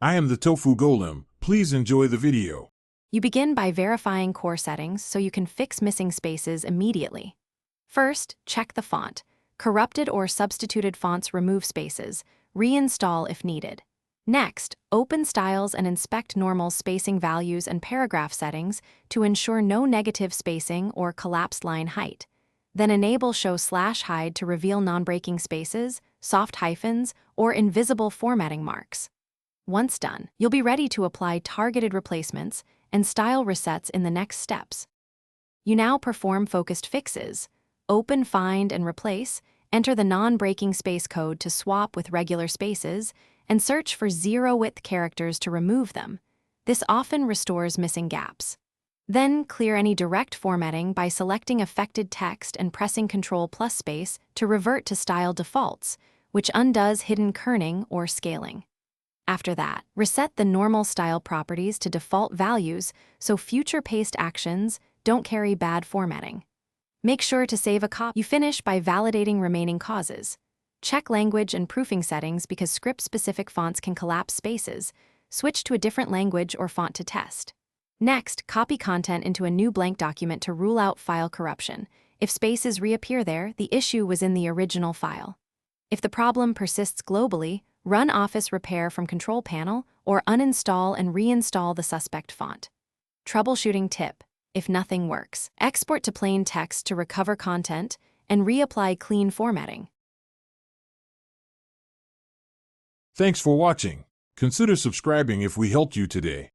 I am the Tofu Golem. Please enjoy the video. You begin by verifying core settings so you can fix missing spaces immediately. First, check the font. Corrupted or substituted fonts remove spaces. Reinstall if needed. Next, open styles and inspect normal spacing values and paragraph settings to ensure no negative spacing or collapsed line height. Then enable show/hide to reveal non-breaking spaces, soft hyphens, or invisible formatting marks. Once done, you'll be ready to apply targeted replacements and style resets in the next steps. You now perform focused fixes. Open, find, and replace, enter the non-breaking space code to swap with regular spaces, and search for zero-width characters to remove them. This often restores missing gaps. Then clear any direct formatting by selecting affected text and pressing Ctrl+space to revert to style defaults, which undoes hidden kerning or scaling. After that, reset the normal style properties to default values so future paste actions don't carry bad formatting. Make sure to save a copy. You finish by validating remaining causes. Check language and proofing settings because script-specific fonts can collapse spaces. Switch to a different language or font to test. Next, copy content into a new blank document to rule out file corruption. If spaces reappear there, the issue was in the original file. If the problem persists globally, run Office Repair from Control Panel or uninstall and reinstall the suspect font. Troubleshooting tip: if nothing works, export to plain text to recover content and reapply clean formatting. Thanks for watching. Consider subscribing if we helped you today.